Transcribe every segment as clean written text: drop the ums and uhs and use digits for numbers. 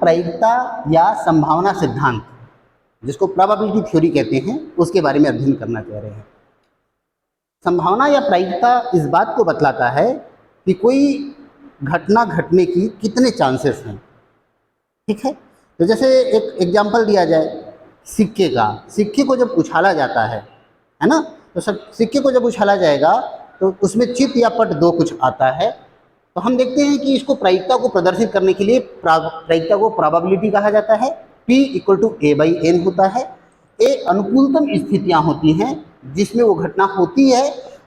प्रायिकता या संभावना सिद्धांत, जिसको प्रोबेबिलिटी थ्योरी कहते हैं, उसके बारे में अध्ययन करना चाह रहे हैं। संभावना या प्रायिकता इस बात को बतलाता है कि कोई घटना घटने की कितने चांसेस हैं। ठीक है, तो जैसे एक एग्जाम्पल दिया जाए सिक्के का। सिक्के को जब उछाला जाता है ना, तो सब सिक्के को जब उछाला जाएगा तो उसमें चित या पट दो कुछ आता है। तो हम देखते हैं कि इसको प्रायिकता को प्रदर्शित करने के लिए प्रायिकता को प्रोबेबिलिटी कहा जाता है। P = A/N होता है। A अनुकूलतम स्थितियां होती हैं जिसमें वो घटना होती है,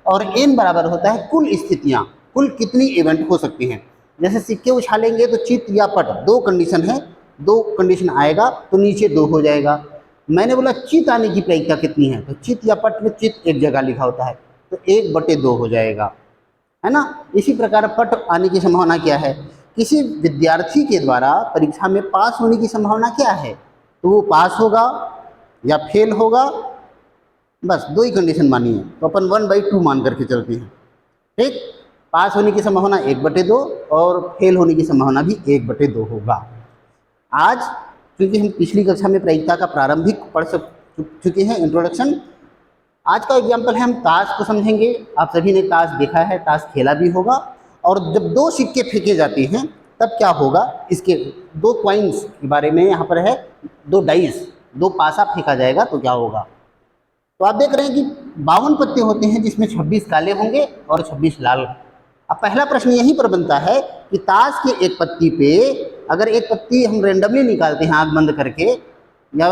और N बराबर होता है कुल स्थितियां, कुल कितनी इवेंट हो सकती हैं। जैसे सिक्के उछालेंगे तो चित या पट दो कंडीशन है, दो कंडीशन आएगा तो नीचे दो हो जाएगा। मैंने बोला चित आने की प्रायिकता कितनी है, तो चित या पट में चित एक जगह लिखा होता है तो 1/2 हो जाएगा, है ना। इसी प्रकार पट आने की संभावना क्या है, किसी विद्यार्थी के द्वारा परीक्षा में पास होने की संभावना क्या है, तो वो पास होगा या फेल होगा, बस दो ही कंडीशन मानी है, तो अपन 1/2 मान करके चलते हैं। ठीक, पास होने की संभावना 1/2 और फेल होने की संभावना भी 1/2 होगा। आज क्योंकि हम पिछली कक्षा में प्रायिकता का प्रारंभिक पढ़ चुके हैं, इंट्रोडक्शन, आज का एग्जाम्पल है हम ताश को समझेंगे। आप सभी ने ताश देखा है, ताश खेला भी होगा। और जब दो सिक्के फेंके जाते हैं तब क्या होगा, इसके दो कॉइन्स के बारे में यहाँ पर है, दो डाइस, दो पासा फेंका जाएगा तो क्या होगा। तो आप देख रहे हैं कि 52 पत्ते होते हैं जिसमें 26 काले होंगे और 26 लाल। अब पहला प्रश्न यहीं पर बनता है कि ताश के एक पत्ती पे अगर एक पत्ती हम रेंडमली निकालते हैं आँख बंद करके या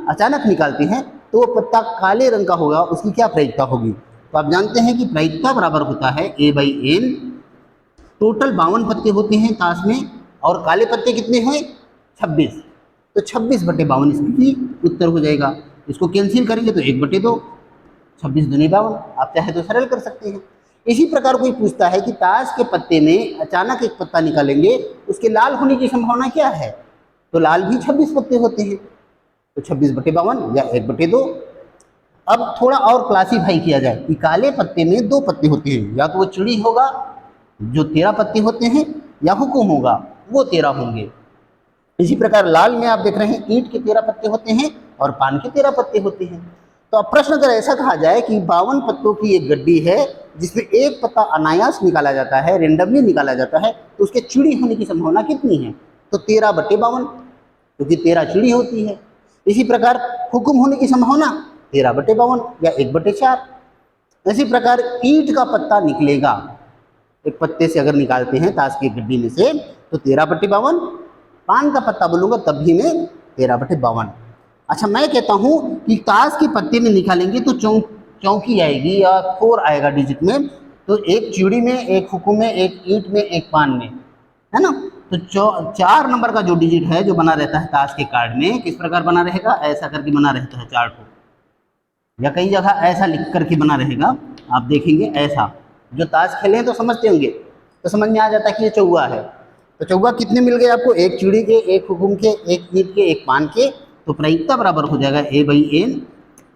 अचानक निकालते हैं तो वो पत्ता काले रंग का होगा, उसकी क्या प्रायिकता होगी। तो आप जानते हैं कि प्रायिकता बराबर होता है A/N। टोटल 52 पत्ते होते हैं ताश में और काले पत्ते कितने हुए 26, तो 26/52 इसकी उत्तर हो जाएगा। इसको कैंसिल करेंगे तो 1/2, 26 दूनी 52। आप चाहे तो सरल कर सकते हैं। इसी प्रकार कोई पूछता है कि ताश के पत्ते में अचानक एक पत्ता निकालेंगे, उसके लाल होने की संभावना क्या है, तो लाल भी 26 पत्ते होते हैं, तो 26/52 या 1/2। अब थोड़ा और क्लासीफाई किया जाए कि काले पत्ते में दो पत्ते होते हैं, या तो वो चिड़ी होगा जो 13 पत्ते होते हैं, या हुकुम होगा वो 13 होंगे। इसी प्रकार लाल में आप देख रहे हैं ईंट के 13 पत्ते होते हैं और पान के 13 पत्ते होते हैं। तो अब प्रश्न अगर ऐसा कहा जाए कि 52 पत्तों की एक गड्डी है जिसमें एक पत्ता अनायास निकाला जाता है, रेंडमली निकाला जाता है, तो उसके चिड़ी होने की संभावना कितनी है, तो 13/52, क्योंकि 13 चिड़ी होती है। इसी प्रकार हुकुम होने की संभावना 13/52 या 1/4। इसी प्रकार ईंट का पत्ता निकलेगा, एक पत्ते से अगर निकालते हैं ताश की गड्डी में से तो 13/52, पान का पत्ता बोलूँगा तब भी मैं 13/52। अच्छा, मैं कहता हूँ कि ताश के पत्ते में निकालेंगे तो चौकी आएगी या 4 आएगा डिजिट में, तो एक चिड़ी में, एक हुकुम में, एक ईंट में, एक पान में, है ना। तो 4 नंबर का जो डिजिट है जो बना रहता है ताश के कार्ड में, किस प्रकार बना रहेगा, ऐसा करके बना रहता है 4 को, या कई जगह ऐसा लिख करके बना रहेगा। आप देखेंगे ऐसा, जो ताश खेले हैं तो समझते होंगे, तो समझ में आ जाता है कि ये चौवा है। तो चौवा कितने मिल गए आपको, एक चिड़ी के, एक हुकुम के, एक ईंट के, एक पान के, तो प्रायिकता बराबर हो जाएगा A/N।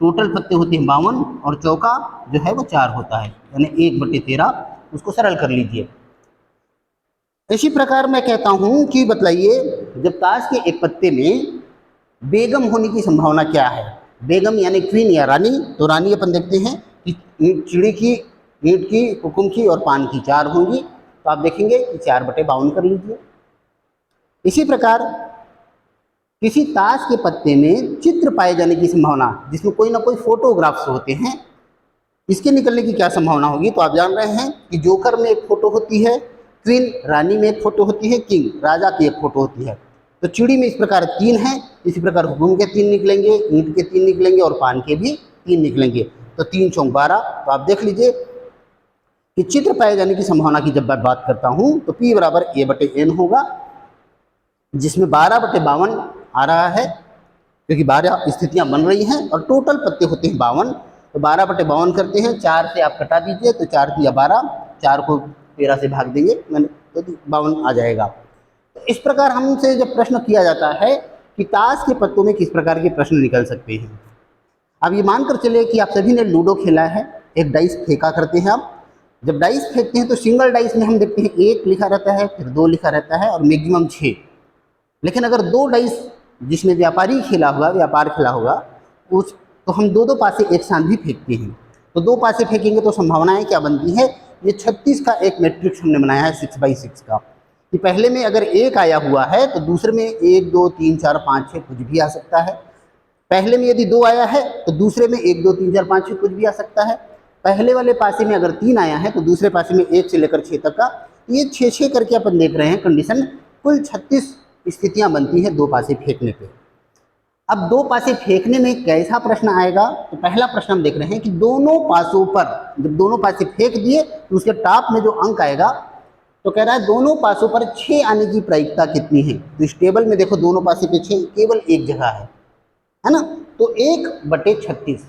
टोटल पत्ते होते हैं 52 और चौका जो है वो 4 होता है, यानी 1/13। उसको सरल कर लीजिए। इसी प्रकार मैं कहता हूँ कि बतलाइए जब ताश के एक पत्ते में बेगम होने की संभावना क्या है। बेगम यानी क्वीन या रानी, तो रानी अपन देखते हैं कि चिड़ी की, ईंट की, हुकुम की और पान की 4 होंगी, तो आप देखेंगे कि 4/52 कर लीजिए। इसी प्रकार किसी ताश के पत्ते में चित्र पाए जाने की संभावना, जिसमें कोई ना कोई फोटोग्राफ्स होते हैं, इसके निकलने की क्या संभावना होगी, तो आप जान रहे हैं कि जोकर में एक फोटो होती है, क्वीन रानी में एक फोटो होती है, किंग राजा की एक फोटो होती है। तो चिड़ी में इस प्रकार 3 हैं, इसी प्रकार हुकुम के 3 निकलेंगे, ईंट के 3 निकलेंगे और पान के भी 3 निकलेंगे, तो 3 चौक 12। तो आप देख लीजिए कि चित्र पाए जाने की संभावना की जब मैं बात करता हूँ तो P बराबर A/N होगा, जिसमें 12/52 आ रहा है, क्योंकि 12 स्थितियाँ बन रही हैं और टोटल पत्ते होते हैं 52। तो 12/52 करते हैं, 4 से आप कटा दीजिए तो 4 या 12, 4 को 13 से भाग देंगे, मैंने तो 52 आ जाएगा। तो इस प्रकार हमसे जब प्रश्न किया जाता है कि ताश के पत्तों में किस प्रकार के प्रश्न निकल सकते हैं। अब ये मानकर चले कि आप सभी ने लूडो खेला है, एक डाइस फेंका करते हैं आप। जब डाइस फेंकते हैं तो सिंगल डाइस में हम देखते हैं 1 लिखा रहता है, फिर 2 लिखा रहता है और मैक्सिमम 6। लेकिन अगर दो डाइस जिसमें व्यापार खेला होगा उस तो हम दो दो पासे एक साथ भी फेंकते हैं। तो दो पासे फेंकेंगे तो संभावनाएं क्या बनती है, ये 36 का एक मैट्रिक्स हमने बनाया है 6x6 का, कि पहले में अगर एक आया हुआ है तो दूसरे में 1 2 3 4 5 6 कुछ भी आ सकता है। पहले में यदि 2 आया है तो दूसरे में 1 2 3 4 5 6 कुछ भी आ सकता है। पहले वाले पासे में अगर 3 आया है तो दूसरे पासे में 1 से लेकर 6 तक का, ये 6 करके अपन देख रहे हैं कंडीशन। कुल 36 स्थितियां बनती है दो पासे फेंकने पे। अब दो पासे फेंकने में कैसा प्रश्न आएगा, तो पहला प्रश्न हम देख रहे हैं कि दोनों पासों पर, जब दोनों पासे फेंक दिए तो उसके टॉप में जो अंक आएगा, तो कह रहा है दोनों पासों पर 6 आने की प्रायिकता कितनी है। तो इस टेबल में देखो दोनों पासे पे 6 केवल एक जगह है ना। तो 1/36,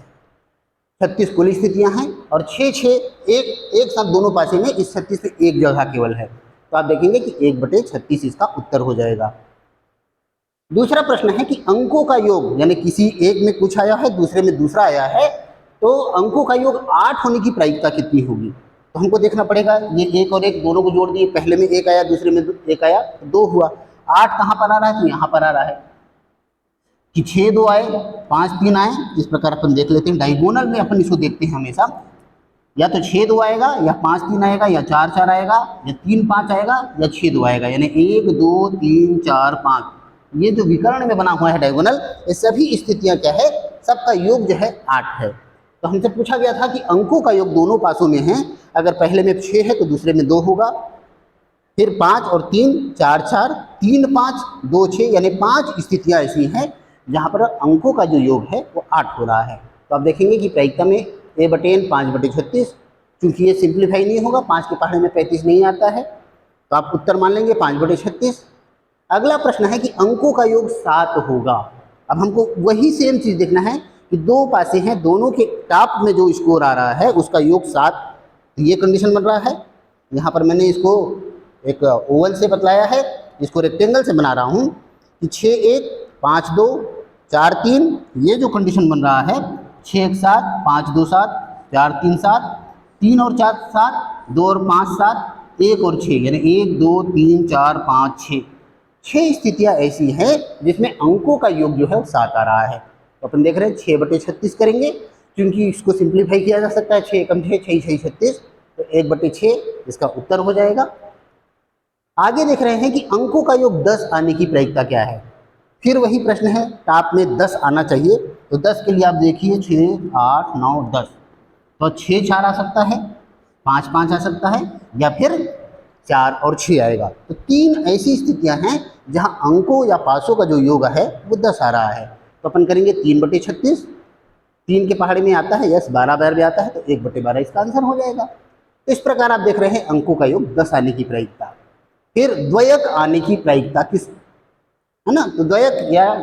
36 कुल स्थितियां हैं और 6 एक साथ दोनों पासे में इस 36 पे एक जगह केवल है। तो आप देखेंगे कि 1/36 इसका उत्तर हो जाएगा। दूसरा प्रश्न है कि अंकों का योग, यानी किसी एक में कुछ आया है दूसरे में दूसरा आया है, तो अंकों का योग 8 होने की प्रायिकता कितनी होगी। तो हमको देखना पड़ेगा, ये एक और एक दोनों को जोड़ दिए, पहले में एक आया दूसरे में एक आया तो 2 हुआ। 8 कहाँ पर आ रहा है, तो यहाँ पर आ रहा है कि 6 2 आए 5 3 आए। इस प्रकार अपन देख लेते हैं, डायगोनल में अपन इसको देखते हैं हमेशा, या तो 6 2 आएगा या 5 3 आएगा या 4 4 आएगा या 3 5 आएगा या 6 2 आएगा, यानी 1 2 3 4 5। ये जो विकर्ण में बना हुआ है डायगोनल, ये सभी स्थितियां क्या है, सबका योग जो है 8 है। तो हमसे पूछा गया था कि अंकों का योग दोनों पासों में है, अगर पहले में 6 है तो दूसरे में 2 होगा, फिर 5 और 3 4 4 3 5 2 6, यानी 5 स्थितियां ऐसी हैं जहां पर अंकों का जो योग है वो 8 हो रहा है। तो आप देखेंगे कि प्रायिकता में a/n 5/36, चूंकि ये सिंप्लीफाई नहीं होगा, 5 के पहाड़े में 35 नहीं आता है, तो आप उत्तर मान लेंगे 5/36। अगला प्रश्न है कि अंकों का योग 7 होगा। अब हमको वही सेम चीज देखना है कि दो पासे हैं, दोनों के टॉप में जो स्कोर आ रहा है उसका योग 7, तो ये कंडीशन बन रहा है। यहाँ पर मैंने इसको एक ओवल से बतलाया है, इसको रेक्टेंगल से बना रहा हूँ कि 6 1 5 2 4 3, ये जो कंडीशन बन रहा है 6 1 7 5 2 7 4 3 7, 3 और 4 7, 2 और 5 7, 1 और 6, यानी 1 2 3 4 5 6, 6 स्थितियां ऐसी हैं जिसमें अंकों का योग जो है वो 7 आ रहा है। तो अपन देख रहे हैं 6/36 करेंगे, क्योंकि इसको सिंप्लीफाई किया जा सकता है, 6 कम 6 6 6 36, तो 1/6 इसका उत्तर हो जाएगा। आगे देख रहे हैं कि अंकों का योग 10 आने की प्रायिकता क्या है। फिर वही प्रश्न है, टॉप में 10 आना चाहिए, तो 10 के लिए आप देखिए 6 8 9 10, तो 6 4 आ सकता है, 5 5 आ सकता है, या फिर 4 और 6 आएगा। तो 3 ऐसी स्थितियां हैं जहां अंकों या पासों का जो योग है वो 10 आ रहा है। तो अपन करेंगे 3/36, 3 के पहाड़े में आता है, यस 12 बार भी आता है, तो 1/12 इसका आंसर हो जाएगा। तो इस प्रकार आप देख रहे हैं अंकों का योग 10 आने की प्रायिकता। फिर द्वयक आने की प्रायिकता किस, है ना, तो द्वयक या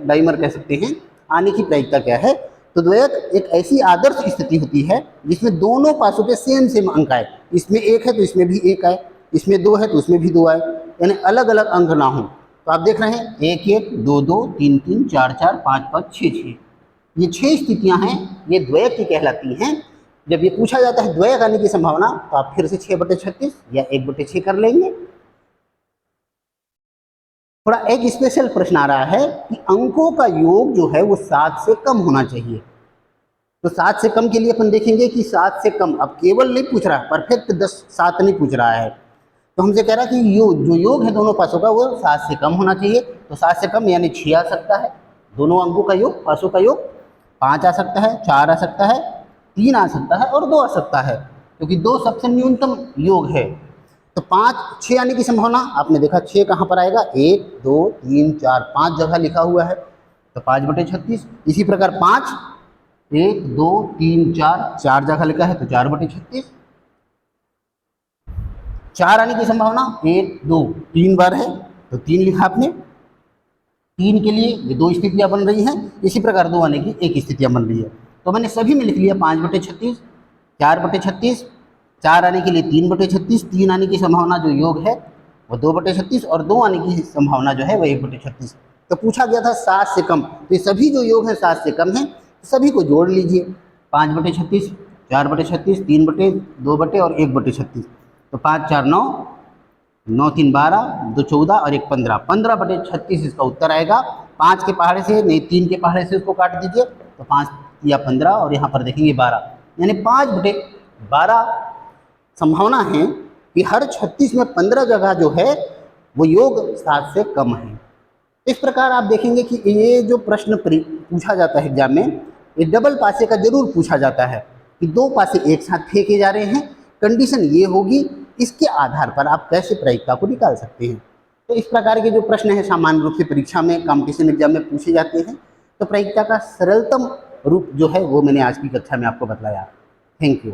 डाइमर कह सकते हैं, आने की प्रायिकता क्या है। तो द्वयक एक ऐसी आदर्श स्थिति होती है जिसमें दोनों पासों पे सेम अंक आए, इसमें 1 है तो इसमें भी 1 आए, इसमें 2 है तो उसमें भी 2 आए, यानी अलग अलग अंक ना हो। तो आप देख रहे हैं 1 1 2 2 3 3 4 4 5 5 6 6, ये 6 स्थितियां हैं, ये द्वयक की कहलाती हैं। जब ये पूछा जाता है द्वयक आने की संभावना, तो आप फिर से 6/36 या 1/6 कर लेंगे। थोड़ा एक स्पेशल प्रश्न आ रहा है कि अंकों का योग जो है वो 7 से कम होना चाहिए। तो 7 से कम के लिए अपन देखेंगे कि 7 से कम, अब केवल नहीं पूछ रहा है, परफेक्ट 7 नहीं पूछ रहा है, तो हमसे कह रहा है कि जो योग है दोनों पासों का वो 7 से कम होना चाहिए। तो 7 से कम यानी 6 आ सकता है, दोनों अंकों का योग, पासों का योग 5 आ सकता है, 4 आ सकता है, 3 आ सकता है और 2 आ सकता है, क्योंकि 2 सबसे न्यूनतम योग है। तो 5 6 आने की संभावना आपने देखा 6 कहाँ पर आएगा, 1 2 3 4 5 जगह लिखा हुआ है, तो 5/36। इसी प्रकार 5 1 2 3 4 जगह लिखा है, तो 4/36। 4 आने की संभावना 1 2 3 बार है, तो 3 लिखा आपने, 3 के लिए ये 2 स्थितियां बन रही हैं, इसी प्रकार 2 आने की 1 स्थितियां बन रही है। तो मैंने सभी में लिख लिया 5/36, 4/36, 4 आने के लिए 3/36, 3 आने की संभावना जो योग है वो 2/36 और 2 आने की संभावना जो है वो 1/36। तो पूछा गया था 7 से कम, तो ये सभी जो योग हैं 7 से कम हैं, सभी को जोड़ लीजिए, 5/36, 4/36, 3/2 और 1/36, तो 5 4 9, 9 3 12, 2 14 और 1 15, 15/36 इसका उत्तर आएगा। 5 के पहाड़े से नहीं 3 के पहाड़े से उसको काट दीजिए तो 5 या 15 और यहाँ पर देखेंगे 12, यानी 5/12 संभावना है कि हर 36 में 15 जगह जो है वो योग 7 से कम है। इस प्रकार आप देखेंगे कि ये जो प्रश्न पूछा जाता है एग्जाम में, ये डबल पासे का जरूर पूछा जाता है कि 2 पासे एक साथ फेंके जा रहे हैं, कंडीशन ये होगी, इसके आधार पर आप कैसे प्रायिकता को निकाल सकते हैं। तो इस प्रकार के जो प्रश्न हैं सामान्य रूप से परीक्षा में, कॉम्पिटिशन एग्जाम में पूछे जाते हैं। तो प्रायिकता का सरलतम रूप जो है वो मैंने आज की कक्षा में आपको बतलाया। Thank you.